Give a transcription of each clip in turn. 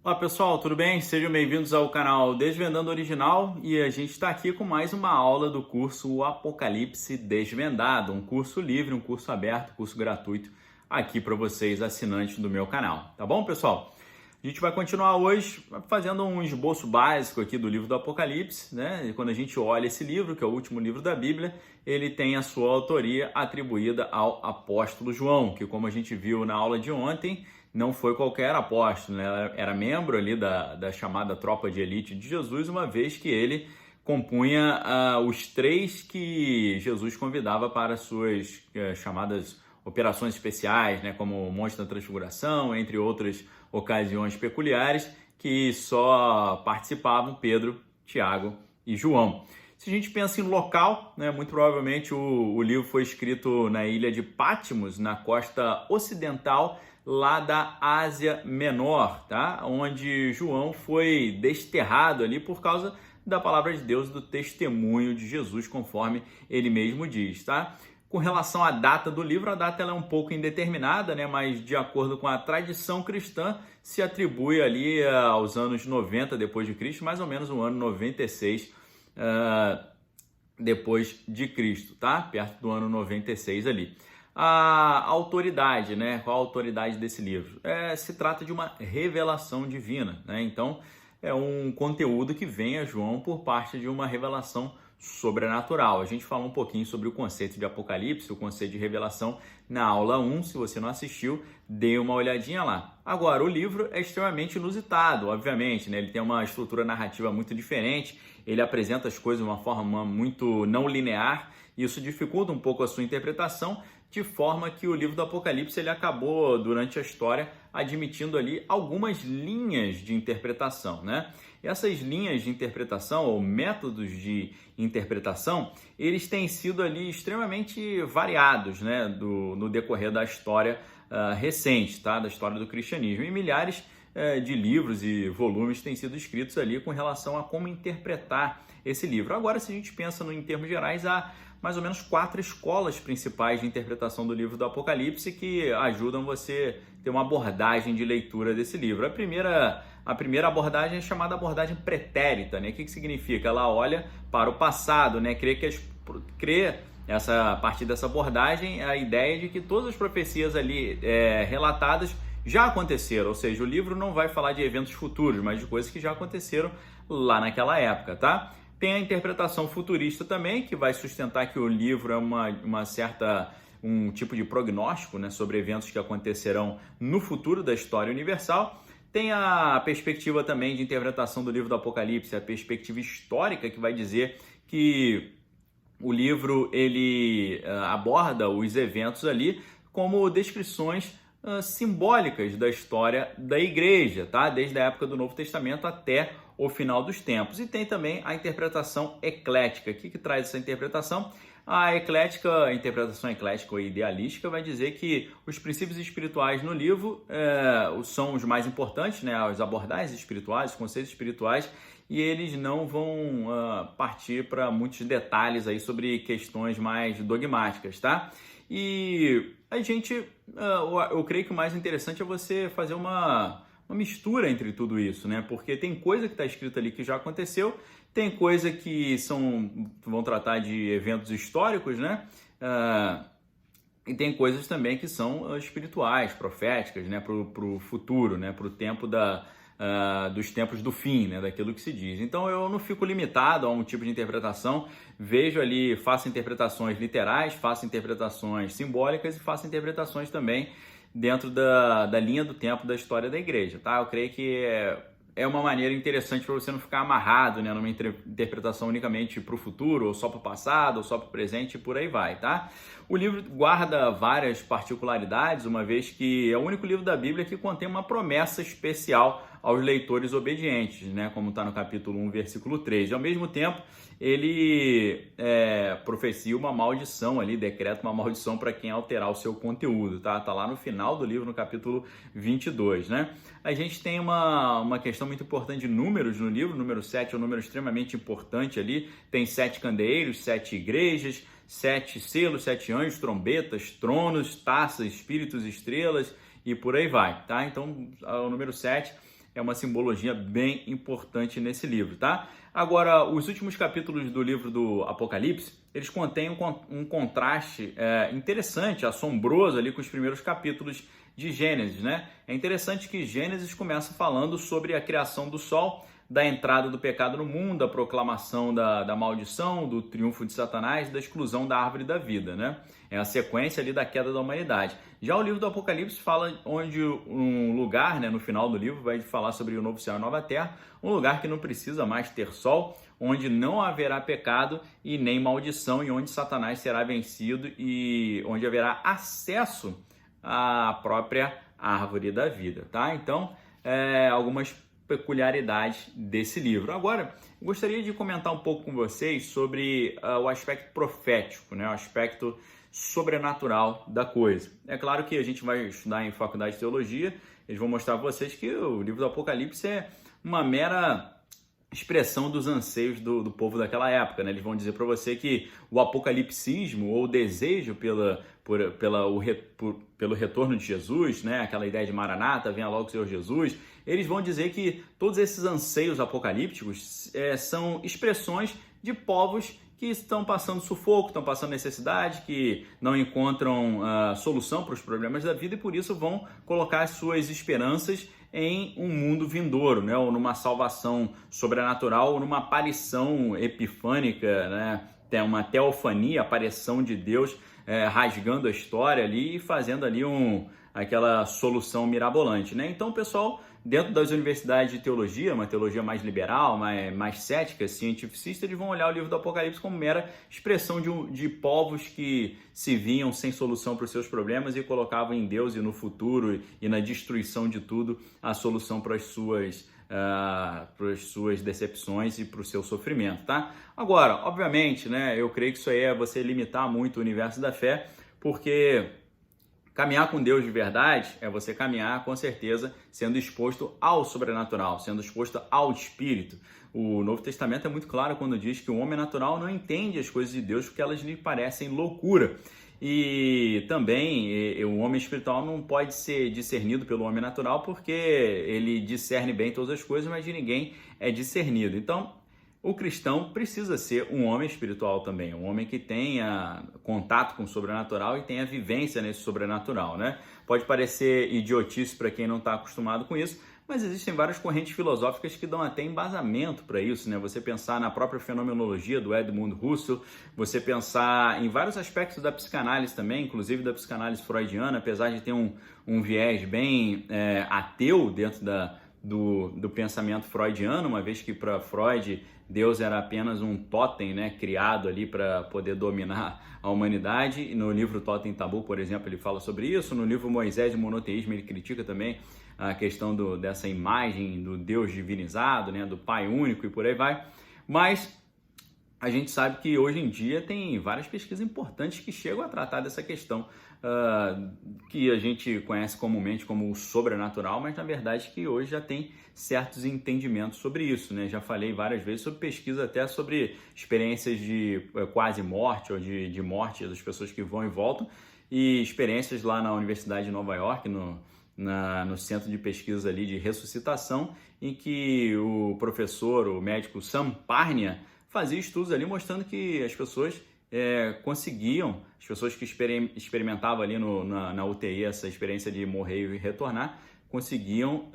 Olá pessoal, tudo bem? Sejam bem-vindos ao canal Desvendando Original e a gente está aqui com mais uma aula do curso O Apocalipse Desvendado, um curso livre, um curso aberto, curso gratuito aqui para vocês assinantes do meu canal, tá bom pessoal? A gente vai continuar hoje fazendo um esboço básico aqui do livro do Apocalipse, né? E quando a gente olha esse livro, que é o último livro da Bíblia, ele tem a sua autoria atribuída ao apóstolo João, que como a gente viu na aula de ontem, não foi qualquer apóstolo, né? Era membro ali da chamada tropa de elite de Jesus, uma vez que ele compunha os três que Jesus convidava para suas chamadas operações especiais, né, como o Monte da Transfiguração, entre outras ocasiões peculiares, que só participavam Pedro, Tiago e João. Se a gente pensa em local, né, muito provavelmente o livro foi escrito na ilha de Patmos, na costa ocidental, lá da Ásia Menor, tá? Onde João foi desterrado ali por causa da palavra de Deus, do testemunho de Jesus, conforme ele mesmo diz, tá? Com relação à data do livro, a data ela é um pouco indeterminada, né? Mas de acordo com a tradição cristã, se atribui ali aos anos 90 depois de Cristo, mais ou menos o ano 96 depois de Cristo, tá? Perto do ano 96 ali. A autoridade, né? Qual a autoridade desse livro? Se trata de uma revelação divina, né? Então, é um conteúdo que vem a João por parte de uma revelação sobrenatural. A gente falou um pouquinho sobre o conceito de Apocalipse, o conceito de revelação na aula 1. Se você não assistiu, dê uma olhadinha lá. Agora, o livro é extremamente inusitado, obviamente, né? Ele tem uma estrutura narrativa muito diferente, ele apresenta as coisas de uma forma muito não linear, e isso dificulta um pouco a sua interpretação, de forma que o livro do Apocalipse ele acabou, durante a história, admitindo ali algumas linhas de interpretação, né? E essas linhas de interpretação, ou métodos de interpretação, eles têm sido ali extremamente variados, né? No decorrer da história recente, tá? Da história do cristianismo. E milhares de livros e volumes têm sido escritos ali com relação a como interpretar esse livro. Agora, se a gente pensa em termos gerais, há mais ou menos 4 escolas principais de interpretação do livro do Apocalipse que ajudam você a ter uma abordagem de leitura desse livro. A primeira abordagem é chamada abordagem pretérita, né? O que significa? Ela olha para o passado, né? A partir dessa abordagem, a ideia de que todas as profecias ali relatadas já aconteceram, ou seja, o livro não vai falar de eventos futuros, mas de coisas que já aconteceram lá naquela época, tá? Tem a interpretação futurista também, que vai sustentar que o livro é um tipo de prognóstico, né, sobre eventos que acontecerão no futuro da história universal. Tem a perspectiva também de interpretação do livro do Apocalipse, a perspectiva histórica, que vai dizer que o livro ele aborda os eventos ali como descrições simbólicas da história da igreja, tá? Desde a época do Novo Testamento até o final dos tempos. E tem também a interpretação eclética. O que traz essa interpretação? A interpretação eclética ou idealística vai dizer que os princípios espirituais no livro são os mais importantes, né? As abordagens espirituais, os conceitos espirituais, e eles não vão partir para muitos detalhes aí sobre questões mais dogmáticas, tá? E a gente, eu creio que o mais interessante é você fazer uma mistura entre tudo isso, né? Porque tem coisa que está escrita ali que já aconteceu, tem coisa que vão tratar de eventos históricos, né? E tem coisas também que são espirituais, proféticas, né? Para o futuro, né? Para o tempo dos tempos do fim, né? Daquilo que se diz. Então eu não fico limitado a um tipo de interpretação, vejo ali, faço interpretações literais, faço interpretações simbólicas e faço interpretações também dentro da linha do tempo da história da igreja, tá? Eu creio que é uma maneira interessante para você não ficar amarrado, né, numa interpretação unicamente para o futuro, ou só para o passado, ou só para o presente, e por aí vai, tá? O livro guarda várias particularidades, uma vez que é o único livro da Bíblia que contém uma promessa especial aos leitores obedientes, né, como está no capítulo 1, versículo 3. E ao mesmo tempo, ele profecia uma maldição ali, decreta uma maldição para quem alterar o seu conteúdo, tá? Tá lá no final do livro, no capítulo 22, né? A gente tem uma questão muito importante de números no livro. O número 7 é um número extremamente importante ali. Tem 7 candeeiros, 7 igrejas, 7 selos, 7 anjos, trombetas, tronos, taças, espíritos, estrelas e por aí vai, tá? Então, o número 7 é uma simbologia bem importante nesse livro, tá? Agora, os últimos capítulos do livro do Apocalipse, eles contêm um contraste interessante, assombroso ali com os primeiros capítulos de Gênesis, né? É interessante que Gênesis começa falando sobre a criação do sol, da entrada do pecado no mundo, da proclamação da maldição, do triunfo de Satanás, da exclusão da árvore da vida, né? É a sequência ali da queda da humanidade. Já o livro do Apocalipse fala onde um lugar, né, no final do livro, vai falar sobre o novo céu e a nova terra, um lugar que não precisa mais ter sol, onde não haverá pecado e nem maldição, e onde Satanás será vencido e onde haverá acesso à própria árvore da vida, tá? Então, algumas peculiaridades desse livro. Agora, gostaria de comentar um pouco com vocês sobre o aspecto profético, né? O aspecto sobrenatural da coisa. É claro que a gente vai estudar em faculdade de teologia, eles vão mostrar para vocês que o livro do Apocalipse é uma mera expressão dos anseios do povo daquela época, né? Eles vão dizer para você que o apocalipsismo ou o desejo pelo retorno de Jesus, né? Aquela ideia de Maranata, venha logo o Senhor Jesus, eles vão dizer que todos esses anseios apocalípticos são expressões de povos que estão passando sufoco, estão passando necessidade, que não encontram solução para os problemas da vida e por isso vão colocar as suas esperanças em um mundo vindouro, né? Ou numa salvação sobrenatural, ou numa aparição epifânica, né? Tem uma teofania, aparição de Deus rasgando a história ali e fazendo ali aquela solução mirabolante, né? Então, pessoal, dentro das universidades de teologia, uma teologia mais liberal, mais cética, cientificista, eles vão olhar o livro do Apocalipse como mera expressão de povos que se viam sem solução para os seus problemas e colocavam em Deus e no futuro e na destruição de tudo a solução para as suas decepções e para o seu sofrimento, tá? Agora, obviamente, né, eu creio que isso aí é você limitar muito o universo da fé, porque caminhar com Deus de verdade é você caminhar, com certeza, sendo exposto ao sobrenatural, sendo exposto ao Espírito. O Novo Testamento é muito claro quando diz que o homem natural não entende as coisas de Deus porque elas lhe parecem loucura. E também o homem espiritual não pode ser discernido pelo homem natural porque ele discerne bem todas as coisas, mas de ninguém é discernido. Então, o cristão precisa ser um homem espiritual também, um homem que tenha contato com o sobrenatural e tenha vivência nesse sobrenatural, né? Pode parecer idiotice para quem não está acostumado com isso, mas existem várias correntes filosóficas que dão até embasamento para isso, né? Você pensar na própria fenomenologia do Edmund Husserl, você pensar em vários aspectos da psicanálise também, inclusive da psicanálise freudiana, apesar de ter um viés bem ateu dentro do pensamento freudiano, uma vez que para Freud Deus era apenas um totem, né, criado ali para poder dominar a humanidade. E no livro Totem Tabu, por exemplo, ele fala sobre isso. No livro Moisés e o Monoteísmo, ele critica também a questão dessa imagem do Deus divinizado, né, do Pai único e por aí vai. Mas a gente sabe que hoje em dia tem várias pesquisas importantes que chegam a tratar dessa questão que a gente conhece comumente como o sobrenatural, mas na verdade que hoje já tem certos entendimentos sobre isso, né? Já falei várias vezes sobre pesquisa até sobre experiências de quase morte ou de morte das pessoas que vão e voltam, e experiências lá na Universidade de Nova York, no centro de pesquisa ali de ressuscitação, em que o professor, o médico Sam Parnia, fazia estudos ali mostrando que as pessoas conseguiam, as pessoas que experimentavam ali na UTI essa experiência de morrer e retornar, conseguiam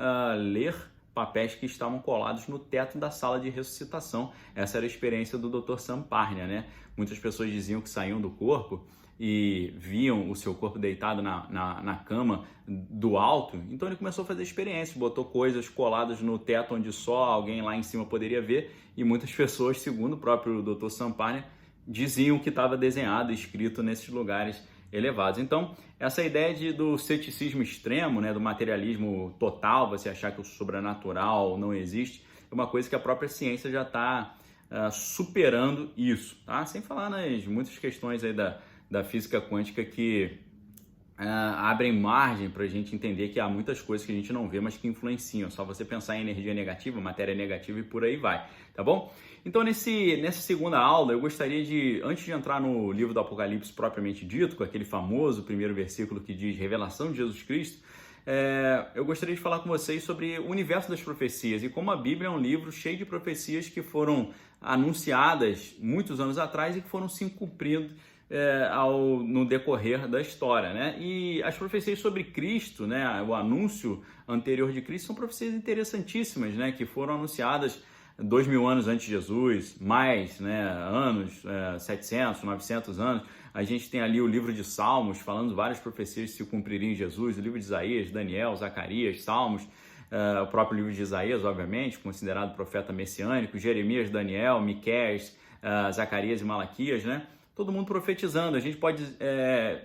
ler papéis que estavam colados no teto da sala de ressuscitação. Essa era a experiência do Dr. Sam Parnia, né? Muitas pessoas diziam que saíam do corpo e viam o seu corpo deitado na cama do alto, então ele começou a fazer experiências, botou coisas coladas no teto onde só alguém lá em cima poderia ver, e muitas pessoas, segundo o próprio Dr. Sam Parnia, diziam que estava desenhado e escrito nesses lugares elevados. Então, essa ideia do ceticismo extremo, né, do materialismo total, você achar que o sobrenatural não existe, é uma coisa que a própria ciência já está superando isso, tá? Sem falar nas muitas questões aí da física quântica que abrem margem para a gente entender que há muitas coisas que a gente não vê, mas que influenciam. Só você pensar em energia negativa, matéria negativa e por aí vai, tá bom? Então, nessa segunda aula, eu gostaria de, antes de entrar no livro do Apocalipse propriamente dito, com aquele famoso primeiro versículo que diz revelação de Jesus Cristo, eu gostaria de falar com vocês sobre o universo das profecias e como a Bíblia é um livro cheio de profecias que foram anunciadas muitos anos atrás e que foram se cumprindo no decorrer da história, né? E as profecias sobre Cristo, né, o anúncio anterior de Cristo, são profecias interessantíssimas, né, que foram anunciadas 2000 anos antes de Jesus, mais, né, anos, 700, 900 anos. A gente tem ali o livro de Salmos, falando várias profecias que se cumpririam em Jesus, o livro de Isaías, Daniel, Zacarias, Salmos, o próprio livro de Isaías, obviamente, considerado profeta messiânico, Jeremias, Daniel, Miqueias, Zacarias e Malaquias, né? Todo mundo profetizando. A gente pode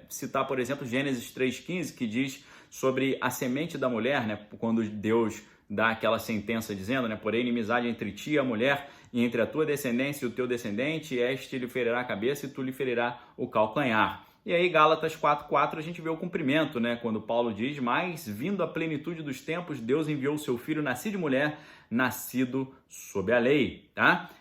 citar, por exemplo, Gênesis 3,15, que diz sobre a semente da mulher, né? Quando Deus dá aquela sentença dizendo, né? Porém, inimizade entre ti e a mulher, e entre a tua descendência e o teu descendente, este lhe ferirá a cabeça e tu lhe ferirá o calcanhar. E aí, Gálatas 4,4, a gente vê o cumprimento, né? Quando Paulo diz, mas vindo a plenitude dos tempos, Deus enviou o seu filho, nascido de mulher, nascido sob a lei, tá?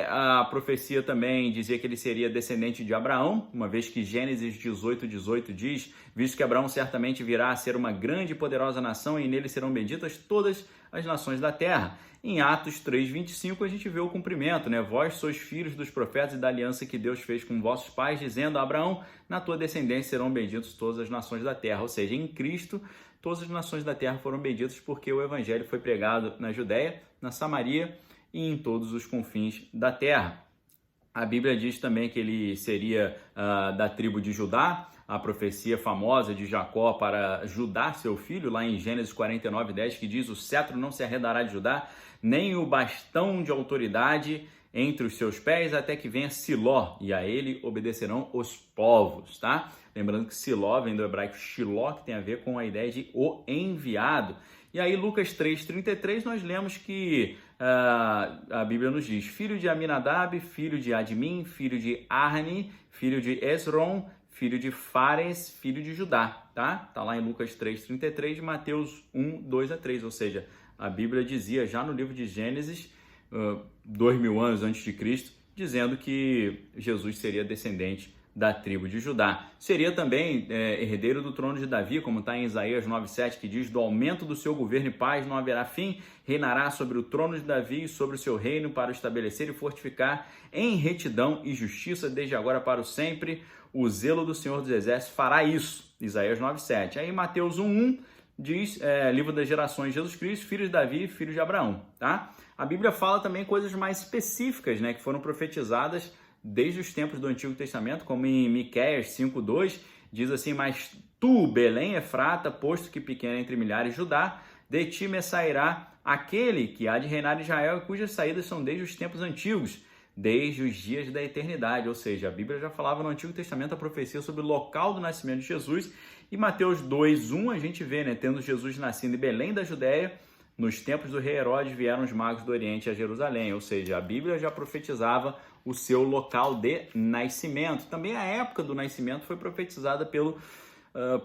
A profecia também dizia que ele seria descendente de Abraão, uma vez que Gênesis 18:18 diz, visto que Abraão certamente virá a ser uma grande e poderosa nação e nele serão benditas todas as nações da terra. Em Atos 3:25 a gente vê o cumprimento, né? Vós sois filhos dos profetas e da aliança que Deus fez com vossos pais, dizendo a Abraão, na tua descendência serão benditas todas as nações da terra. Ou seja, em Cristo, todas as nações da terra foram benditas porque o evangelho foi pregado na Judéia, na Samaria e em todos os confins da terra. A Bíblia diz também que ele seria da tribo de Judá, a profecia famosa de Jacó para Judá, seu filho, lá em Gênesis 49:10, que diz, o cetro não se arredará de Judá, nem o bastão de autoridade entre os seus pés, até que venha Siló, e a ele obedecerão os povos, tá? Lembrando que Siló vem do hebraico Shiló, que tem a ver com a ideia de o enviado. E aí, Lucas 3:33, nós lemos que a Bíblia nos diz, filho de Aminadab, filho de Admin, filho de Arni, filho de Esron, filho de Fares, filho de Judá, tá? Tá lá em Lucas 3:33, Mateus 1:2-3, ou seja, a Bíblia dizia já no livro de Gênesis, 2000 anos antes de Cristo, dizendo que Jesus seria descendente da tribo de Judá. Seria também herdeiro do trono de Davi, como está em Isaías 9:7, que diz, do aumento do seu governo e paz não haverá fim, reinará sobre o trono de Davi e sobre o seu reino para o estabelecer e fortificar em retidão e justiça desde agora para o sempre. O zelo do Senhor dos Exércitos fará isso. Isaías 9:7. Aí Mateus 1:1 diz, livro das gerações, Jesus Cristo, filho de Davi, filho de Abraão, tá? A Bíblia fala também coisas mais específicas, né, que foram profetizadas desde os tempos do Antigo Testamento, como em Miqueias 5:2, diz assim, mas tu, Belém Efrata, posto que pequena entre milhares, Judá, de ti me sairá aquele que há de reinar em Israel, e cujas saídas são desde os tempos antigos, desde os dias da eternidade. Ou seja, a Bíblia já falava no Antigo Testamento a profecia sobre o local do nascimento de Jesus, e Mateus 2:1 a gente vê, né, tendo Jesus nascido em Belém da Judéia, nos tempos do rei Herodes vieram os magos do Oriente a Jerusalém, ou seja, a Bíblia já profetizava o seu local de nascimento. Também a época do nascimento foi profetizada pelo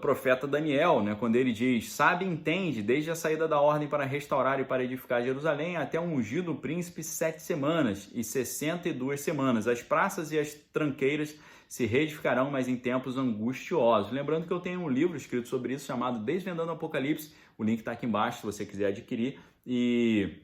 profeta Daniel, né, quando ele diz, sabe, entende, desde a saída da ordem para restaurar e para edificar Jerusalém, até o ungido príncipe 7 semanas e 62 semanas. As praças e as tranqueiras se reedificarão, mas em tempos angustiosos. Lembrando que eu tenho um livro escrito sobre isso, chamado Desvendando o Apocalipse, o link está aqui embaixo, se você quiser adquirir, e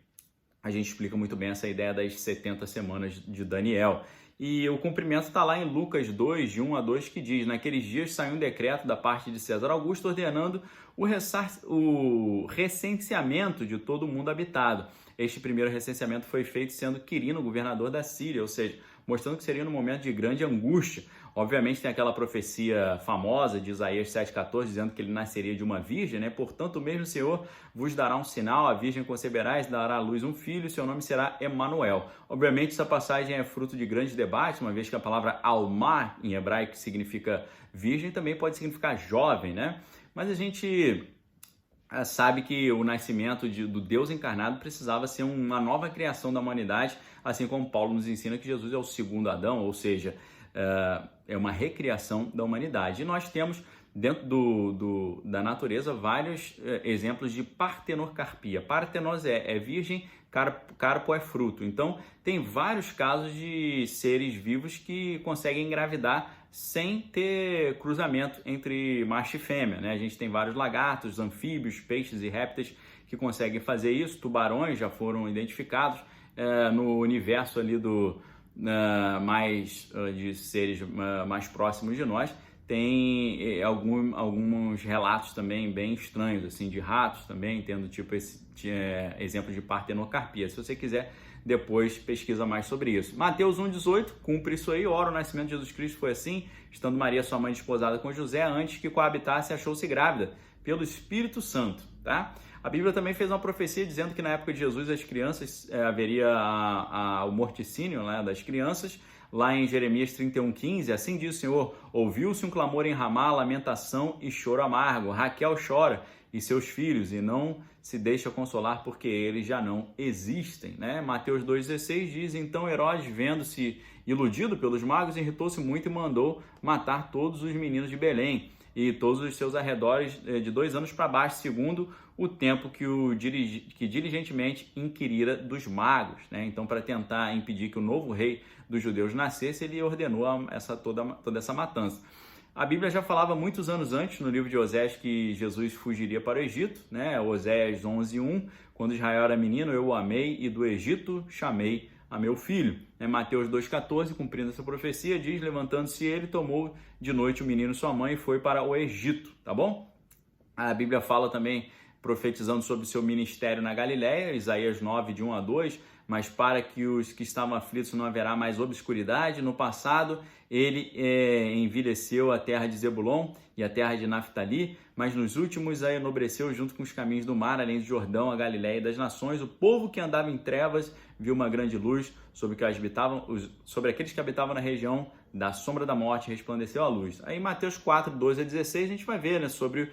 a gente explica muito bem essa ideia das 70 semanas de Daniel. E o cumprimento está lá em Lucas 2, de 1-2, que diz, naqueles dias saiu um decreto da parte de César Augusto ordenando o recenseamento de todo o mundo habitado. Este primeiro recenseamento foi feito sendo Quirino, governador da Síria, ou seja, mostrando que seria num momento de grande angústia. Obviamente tem aquela profecia famosa de Isaías 7,14, dizendo que ele nasceria de uma virgem, né? Portanto, o mesmo Senhor vos dará um sinal, a virgem conceberá e dará à luz um filho, e seu nome será Emanuel. Obviamente essa passagem é fruto de grandes debates, uma vez que a palavra alma, em hebraico, significa virgem, também pode significar jovem, né? Mas a gente sabe que o nascimento do Deus encarnado precisava ser uma nova criação da humanidade, assim como Paulo nos ensina que Jesus é o segundo Adão, ou seja, é uma recriação da humanidade. E nós temos dentro da natureza vários exemplos de partenocarpia. Partenos é virgem, carpo é fruto. Então tem vários casos de seres vivos que conseguem engravidar sem ter cruzamento entre macho e fêmea, né? A gente tem vários lagartos, anfíbios, peixes e répteis que conseguem fazer isso. Tubarões já foram identificados no universo ali de seres mais próximos de nós. Tem alguns relatos também bem estranhos, assim, de ratos também, tendo tipo esse exemplo de partenocarpia. Se você quiser, depois pesquisa mais sobre isso. Mateus 1,18, cumpre isso aí. Ora, o nascimento de Jesus Cristo foi assim: estando Maria, sua mãe, desposada com José, antes que coabitasse, achou-se grávida pelo Espírito Santo, tá? A Bíblia também fez uma profecia dizendo que na época de Jesus as crianças, haveria o morticínio, né, das crianças. Lá em Jeremias 31,15, assim diz o Senhor: ouviu-se um clamor em Ramá, lamentação e choro amargo. Raquel chora e seus filhos, e não se deixa consolar porque eles já não existem, né? Mateus 2,16 diz: então Herodes, vendo-se iludido pelos magos, irritou-se muito e mandou matar todos os meninos de Belém e todos os seus arredores de 2 anos para baixo, segundo o tempo que diligentemente inquirira dos magos, né? Então, para tentar impedir que o novo rei dos judeus nascesse, ele ordenou toda essa matança. A Bíblia já falava muitos anos antes, no livro de Osés, que Jesus fugiria para o Egito, né? Osés 11:1, quando Israel era menino, eu o amei e do Egito chamei a meu filho. Mateus 2,14, cumprindo essa profecia, diz: levantando-se ele, tomou de noite o menino e sua mãe e foi para o Egito, tá bom? A Bíblia fala também, profetizando sobre o seu ministério na Galiléia, Isaías 9, de 1-2, mas para que os que estavam aflitos não haverá mais obscuridade. No passado, ele envileceu a terra de Zebulon e a terra de Naftali, mas nos últimos a enobreceu junto com os caminhos do mar, além do Jordão, a Galiléia e das nações. O povo que andava em trevas viu uma grande luz, sobre aqueles que habitavam na região da sombra da morte resplandeceu a luz. Aí em Mateus 4, 12-16, a gente vai ver, né, sobre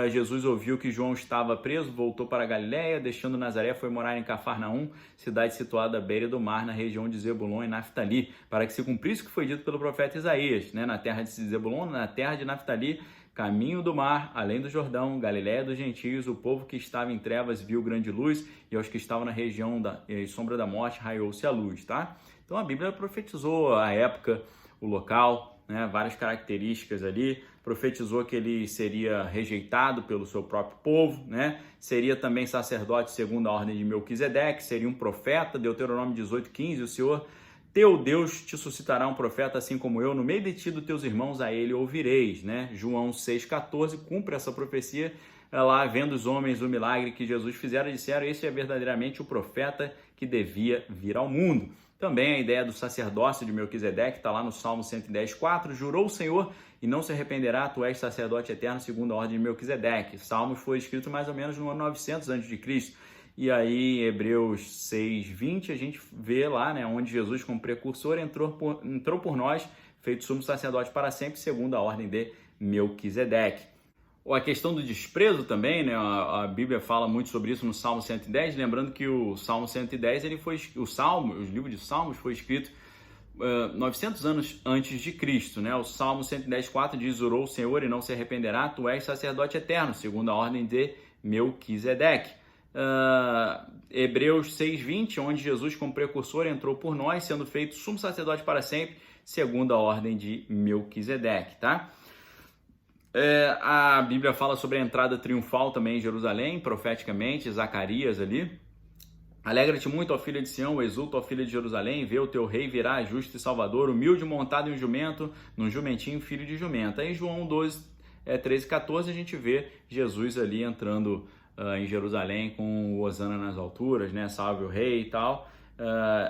Jesus ouviu que João estava preso, voltou para a Galiléia, deixando Nazaré, foi morar em Cafarnaum, cidade situada à beira do mar, na região de Zebulon e Naftali, para que se cumprisse o que foi dito pelo profeta Isaías, né, na terra de Zebulon, na terra de Naftali, caminho do mar, além do Jordão, Galiléia dos gentios, o povo que estava em trevas viu grande luz, e aos que estavam na região da sombra da morte raiou-se a luz, tá? Então a Bíblia profetizou a época, o local, né, várias características ali, profetizou que ele seria rejeitado pelo seu próprio povo, né? Seria também sacerdote segundo a ordem de Melquisedeque, seria um profeta, Deuteronômio 18:15, o Senhor teu Deus te suscitará um profeta assim como eu, no meio de ti dos teus irmãos a ele ouvireis, né? João 6,14 cumpre essa profecia, lá vendo os homens o milagre que Jesus fizera, disseram: esse é verdadeiramente o profeta que devia vir ao mundo. Também a ideia do sacerdócio de Melquisedeque está lá no Salmo 110:4, jurou o Senhor e não se arrependerá, tu és sacerdote eterno segundo a ordem de Melquisedeque. Salmos foi escrito mais ou menos no ano 900 a.C. E aí, em Hebreus 6:20, a gente vê lá, né, onde Jesus, como precursor, entrou por nós, feito sumo sacerdote para sempre, segundo a ordem de Melquisedeque. A questão do desprezo também, né, a Bíblia fala muito sobre isso no Salmo 110, lembrando que o Salmo 110, os livros de Salmos foi escrito 900 anos antes de Cristo, né? O Salmo 110:4 diz: jurou o Senhor e não se arrependerá, tu és sacerdote eterno, segundo a ordem de Melquisedeque. Hebreus 6:20, onde Jesus, como precursor, entrou por nós, sendo feito sumo sacerdote para sempre, segundo a ordem de Melquisedeque, tá? A Bíblia fala sobre a entrada triunfal também em Jerusalém, profeticamente, Zacarias ali. Alegra-te muito, ó filha de Sião, exulta, ó filha de Jerusalém, vê o teu rei virá, justo e salvador, humilde, montado em um jumento, num jumentinho, filho de jumenta. Aí em João 13:14 a gente vê Jesus ali entrando em Jerusalém com o Hosana nas alturas, né? Salve o rei e tal.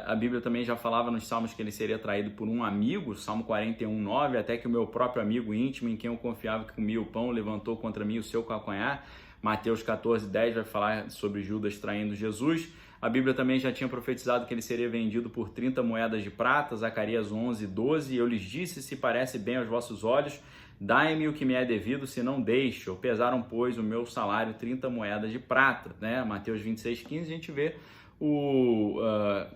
A Bíblia também já falava nos Salmos que ele seria traído por um amigo, Salmo 41:9, até que o meu próprio amigo íntimo, em quem eu confiava que comia o pão, levantou contra mim o seu calcanhar. Mateus 14:10 vai falar sobre Judas traindo Jesus. A Bíblia também já tinha profetizado que ele seria vendido por 30 moedas de prata, Zacarias 11:12, eu lhes disse, se parece bem aos vossos olhos, dai-me o que me é devido, se não deixo. Pesaram, pois, o meu salário 30 moedas de prata, né? Mateus 26:15, a gente vê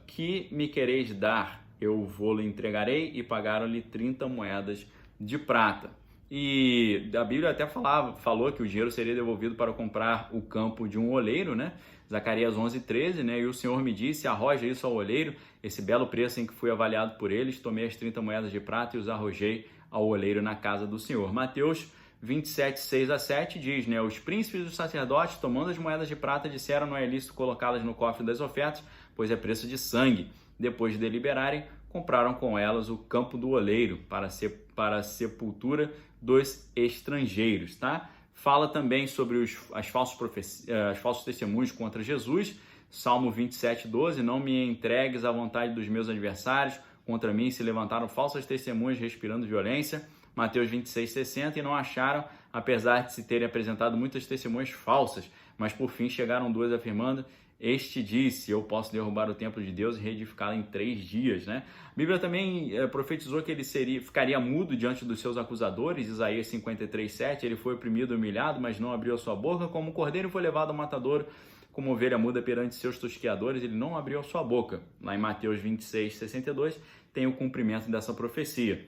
que me quereis dar, eu vou-lhe entregarei, e pagaram-lhe 30 moedas de prata. E a Bíblia até falou que o dinheiro seria devolvido para comprar o campo de um oleiro, né? Zacarias 11:13, né? E o Senhor me disse, arroja isso ao oleiro, esse belo preço em que fui avaliado por eles, tomei as 30 moedas de prata e os arrojei ao oleiro na casa do Senhor. Mateus 27, 6 a 7 diz, né? Os príncipes dos sacerdotes, tomando as moedas de prata, disseram: não é lícito colocá-las no cofre das ofertas, pois é preço de sangue. Depois de deliberarem, compraram com elas o campo do oleiro para a sepultura dos estrangeiros, tá? Fala também sobre as falsos testemunhos contra Jesus. Salmo 27, 12, não me entregues à vontade dos meus adversários, contra mim se levantaram falsas testemunhas respirando violência. Mateus 26, 60, e não acharam, apesar de se terem apresentado muitas testemunhas falsas, mas por fim chegaram duas afirmando: este disse, eu posso derrubar o templo de Deus e reedificá-lo em 3 dias, né? A Bíblia também profetizou que ele ficaria mudo diante dos seus acusadores. Isaías 53, 7, ele foi oprimido, humilhado, mas não abriu a sua boca, como um cordeiro foi levado ao matadouro, como ovelha muda perante seus tosqueadores, ele não abriu a sua boca. Lá em Mateus 26, 62, tem o cumprimento dessa profecia.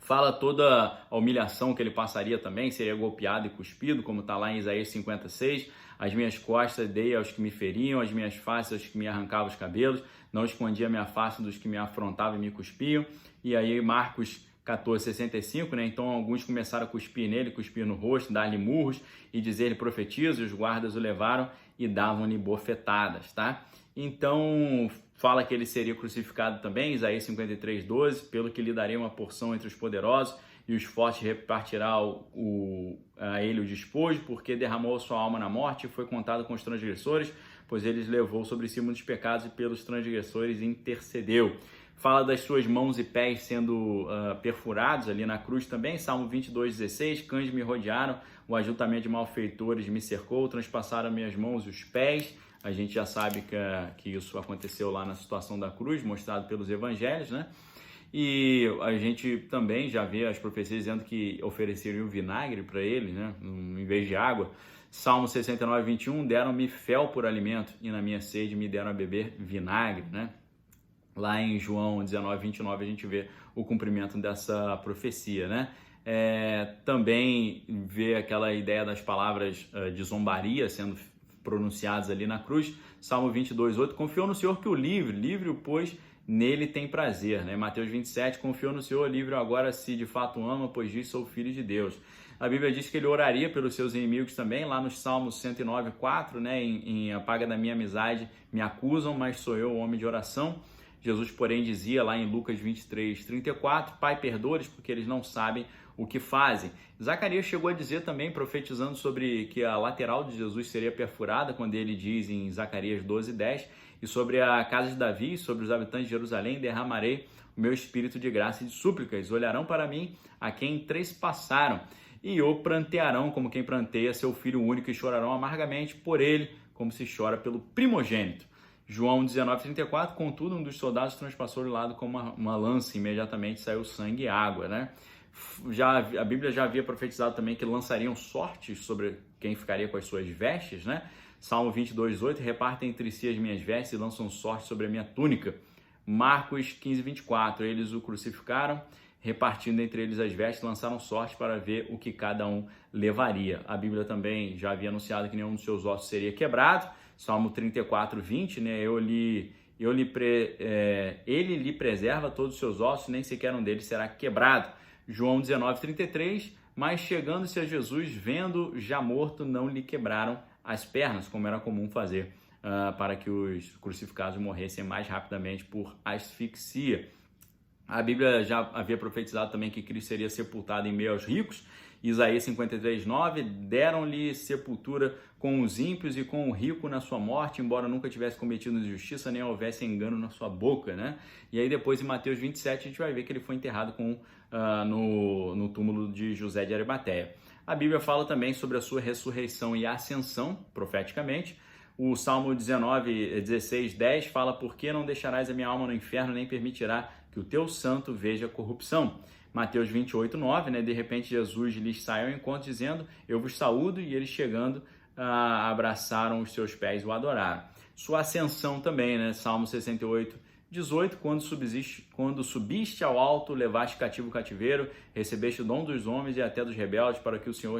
Fala toda a humilhação que ele passaria também, seria golpeado e cuspido, como está lá em Isaías 56. As minhas costas dei aos que me feriam, as minhas faces aos que me arrancavam os cabelos, não escondi a minha face dos que me afrontavam e me cuspiam. E aí Marcos 14, 65, né? Então alguns começaram a cuspir nele, cuspir no rosto, dar-lhe murros e dizer-lhe: profetiza, e os guardas o levaram e davam-lhe bofetadas, tá? Então fala que ele seria crucificado também, Isaías 53, 12, pelo que lhe darei uma porção entre os poderosos e os fortes repartirá a ele o despojo, porque derramou sua alma na morte e foi contado com os transgressores, pois ele levou sobre si muitos pecados e pelos transgressores intercedeu. Fala das suas mãos e pés sendo perfurados ali na cruz também, Salmo 22, 16, cães me rodearam, o ajuntamento de malfeitores me cercou, transpassaram minhas mãos e os pés. A gente já sabe que isso aconteceu lá na situação da cruz, mostrado pelos evangelhos, né? E a gente também já vê as profecias dizendo que ofereceriam vinagre para ele, né? Em vez de água. Salmo 69, 21, deram-me fel por alimento e na minha sede me deram a beber vinagre, né? Lá em João 19, 29 a gente vê o cumprimento dessa profecia, né? Também vê aquela ideia das palavras de zombaria sendo pronunciados ali na cruz. Salmo 22, 8, confiou no Senhor que o livre-o, pois nele tem prazer, né? Mateus 27, confiou no Senhor, livre-o agora se de fato ama, pois diz sou filho de Deus. A Bíblia diz que ele oraria pelos seus inimigos também, lá nos Salmos 109, 4, né? Em apaga da minha amizade, me acusam, mas sou eu o homem de oração. Jesus, porém, dizia lá em Lucas 23, 34, Pai, perdoa-lhes porque eles não sabem o que fazem. Zacarias chegou a dizer também, profetizando sobre que a lateral de Jesus seria perfurada, quando ele diz em Zacarias 12, 10, e sobre a casa de Davi, sobre os habitantes de Jerusalém, derramarei o meu espírito de graça e de súplicas. Olharão para mim a quem trespassaram e o prantearão como quem pranteia seu filho único e chorarão amargamente por ele, como se chora pelo primogênito. João 19:34, contudo, um dos soldados transpassou de lado com uma lança, imediatamente saiu sangue e água, né? A Bíblia já havia profetizado também que lançariam sortes sobre quem ficaria com as suas vestes, né? Salmo 22:8, repartem entre si as minhas vestes e lançam sorte sobre a minha túnica. Marcos 15:24, eles o crucificaram, repartindo entre eles as vestes, lançaram sorte para ver o que cada um levaria. A Bíblia também já havia anunciado que nenhum dos seus ossos seria quebrado. Salmo 34:20, né? Ele lhe preserva todos os seus ossos, nem sequer um deles será quebrado. João 19:33, mas chegando-se a Jesus, vendo já morto, não lhe quebraram as pernas, como era comum fazer para que os crucificados morressem mais rapidamente por asfixia. A Bíblia já havia profetizado também que Cristo seria sepultado em meio aos ricos. Isaías 53:9, deram-lhe sepultura com os ímpios e com o rico na sua morte, embora nunca tivesse cometido injustiça, nem houvesse engano na sua boca, né? E aí depois em Mateus 27 a gente vai ver que ele foi enterrado no túmulo de José de Arimateia. A Bíblia fala também sobre a sua ressurreição e ascensão, profeticamente. O Salmo 16, 10 fala: por que não deixarás a minha alma no inferno, nem permitirá que o teu santo veja corrupção? Mateus 28, 9, né? De repente Jesus lhes saiu ao encontro dizendo: eu vos saúdo, e eles chegando abraçaram os seus pés e o adoraram. Sua ascensão também, né? Salmo 68, 18, quando subiste ao alto, levaste cativo o cativeiro, recebeste o dom dos homens e até dos rebeldes, para que o Senhor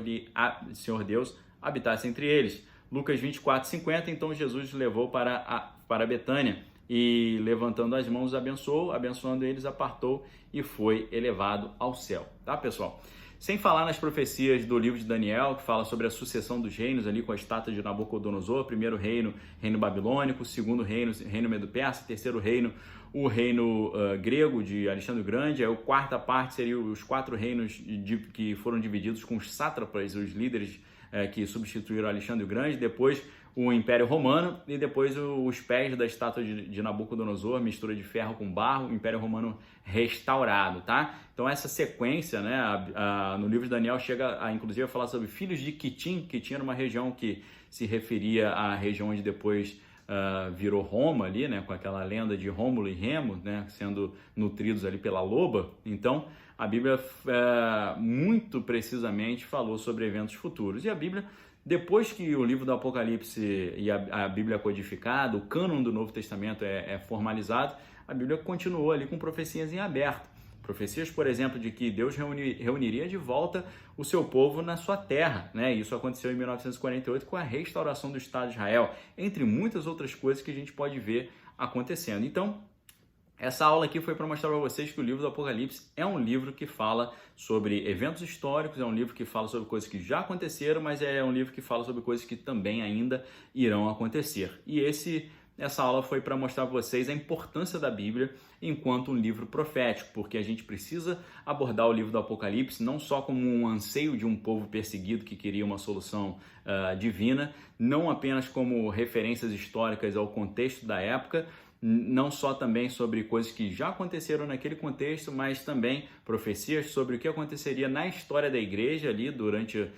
Deus habitasse entre eles. Lucas 24, 50, então Jesus levou para Betânia, e levantando as mãos abençoou, abençoando eles apartou e foi elevado ao céu, tá, pessoal? Sem falar nas profecias do livro de Daniel, que fala sobre a sucessão dos reinos ali com a estátua de Nabucodonosor, primeiro reino, reino babilônico, segundo reino, reino medo-persa, terceiro reino, o reino grego de Alexandre o Grande, aí a quarta parte seria os 4 reinos que foram divididos com os sátrapas, os líderes que substituíram Alexandre o Grande, depois o Império Romano e depois os pés da estátua de Nabucodonosor, mistura de ferro com barro, o Império Romano restaurado, tá? Então essa sequência, né, no livro de Daniel chega inclusive a falar sobre filhos de Quitim. Quitim era uma região que se referia à região onde depois virou Roma ali, né, com aquela lenda de Rômulo e Remo, né, sendo nutridos ali pela loba. Então a Bíblia muito precisamente falou sobre eventos futuros. E a Bíblia, depois que o livro do Apocalipse e a Bíblia é codificada, o cânon do Novo Testamento é formalizado, a Bíblia continuou ali com profecias em aberto. Profecias, por exemplo, de que Deus reuniria de volta o seu povo na sua terra, né? Isso aconteceu em 1948 com a restauração do Estado de Israel, entre muitas outras coisas que a gente pode ver acontecendo. Então, essa aula aqui foi para mostrar para vocês que o livro do Apocalipse é um livro que fala sobre eventos históricos, é um livro que fala sobre coisas que já aconteceram, mas é um livro que fala sobre coisas que também ainda irão acontecer. E essa aula foi para mostrar para vocês a importância da Bíblia enquanto um livro profético, porque a gente precisa abordar o livro do Apocalipse não só como um anseio de um povo perseguido que queria uma solução divina, não apenas como referências históricas ao contexto da época, não só também sobre coisas que já aconteceram naquele contexto, mas também profecias sobre o que aconteceria na história da igreja ali durante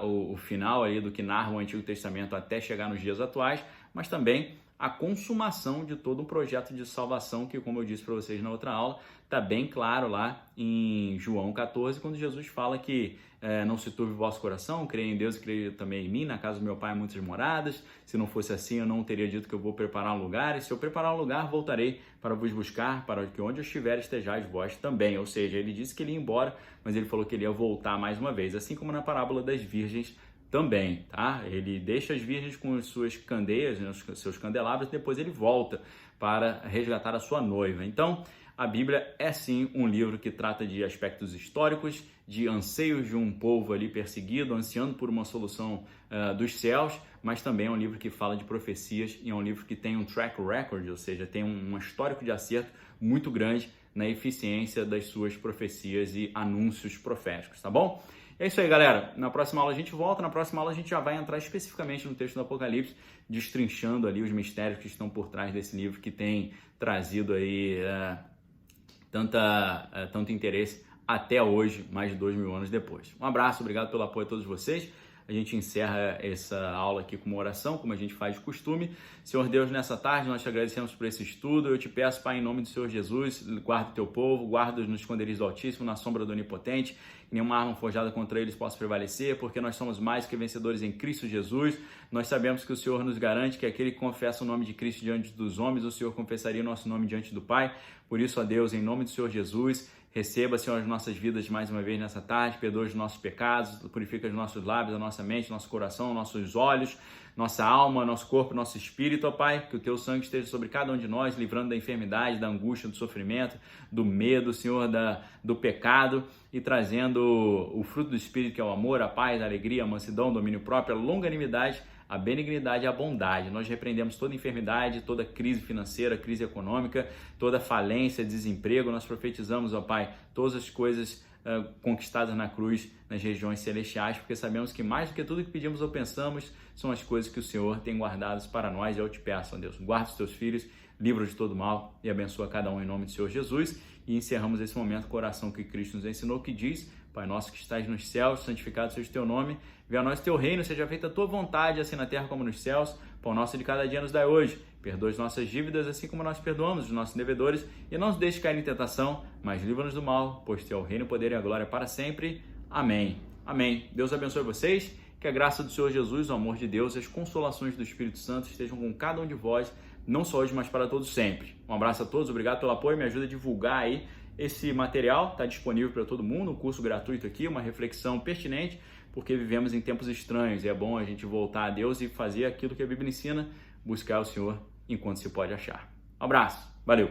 o final ali do que narra o Antigo Testamento até chegar nos dias atuais, mas também a consumação de todo um projeto de salvação que, como eu disse para vocês na outra aula, está bem claro lá em João 14, quando Jesus fala que não se turbe o vosso coração, creia em Deus e creia também em mim, na casa do meu Pai há muitas moradas, se não fosse assim eu não teria dito que eu vou preparar um lugar, e se eu preparar um lugar voltarei para vos buscar, para que onde eu estiver estejais vós também. Ou seja, ele disse que ele ia embora, mas ele falou que ele ia voltar mais uma vez, assim como na parábola das virgens também, tá? Ele deixa as virgens com as suas candeias, né, os seus candelabros, depois ele volta para resgatar a sua noiva. Então, a Bíblia é sim um livro que trata de aspectos históricos, de anseios de um povo ali perseguido, ansiando por uma solução dos céus, mas também é um livro que fala de profecias e é um livro que tem um track record, ou seja, tem um histórico de acerto muito grande na eficiência das suas profecias e anúncios proféticos, tá bom? É isso aí, galera. Na próxima aula a gente volta. Na próxima aula a gente já vai entrar especificamente no texto do Apocalipse, destrinchando ali os mistérios que estão por trás desse livro que tem trazido aí tanto interesse até hoje, mais de 2000 anos depois. Um abraço, obrigado pelo apoio a todos vocês. A gente encerra essa aula aqui com uma oração, como a gente faz de costume. Senhor Deus, nessa tarde nós te agradecemos por esse estudo. Eu te peço, Pai, em nome do Senhor Jesus, guarda o teu povo, guarda-os nos esconderijos do Altíssimo, na sombra do Onipotente. Que nenhuma arma forjada contra eles possa prevalecer, porque nós somos mais que vencedores em Cristo Jesus. Nós sabemos que o Senhor nos garante que aquele que confessa o nome de Cristo diante dos homens, o Senhor confessaria o nosso nome diante do Pai. Por isso, ó Deus, em nome do Senhor Jesus, receba, Senhor, as nossas vidas mais uma vez nessa tarde, perdoa os nossos pecados, purifica os nossos lábios, a nossa mente, nosso coração, nossos olhos, nossa alma, nosso corpo, nosso espírito, ó Pai, que o Teu sangue esteja sobre cada um de nós, livrando da enfermidade, da angústia, do sofrimento, do medo, Senhor, do pecado e trazendo o fruto do Espírito, que é o amor, a paz, a alegria, a mansidão, o domínio próprio, a longanimidade, a benignidade e a bondade. Nós repreendemos toda enfermidade, toda crise financeira, crise econômica, toda falência, desemprego. Nós profetizamos, ó Pai, todas as coisas conquistadas na cruz, nas regiões celestiais, porque sabemos que mais do que tudo que pedimos ou pensamos, são as coisas que o Senhor tem guardadas para nós. Eu te peço, ó Deus, guarda os teus filhos, livra de todo mal e abençoa cada um em nome do Senhor Jesus. E encerramos esse momento com a oração que Cristo nos ensinou, que diz: Pai nosso que estás nos céus, santificado seja o teu nome, venha a nós teu reino, seja feita a tua vontade, assim na terra como nos céus. Pão nosso de cada dia nos dai hoje. Perdoa as nossas dívidas, assim como nós perdoamos os nossos devedores, e não nos deixe cair em tentação, mas livra-nos do mal, pois teu é o reino, o poder e a glória para sempre. Amém. Amém. Deus abençoe vocês, que a graça do Senhor Jesus, o amor de Deus e as consolações do Espírito Santo estejam com cada um de vós, não só hoje, mas para todos sempre. Um abraço a todos, obrigado pelo apoio, me ajuda a divulgar aí esse material, está disponível para todo mundo, um curso gratuito aqui, uma reflexão pertinente, porque vivemos em tempos estranhos e é bom a gente voltar a Deus e fazer aquilo que a Bíblia ensina, buscar o Senhor enquanto se pode achar. Um abraço, valeu!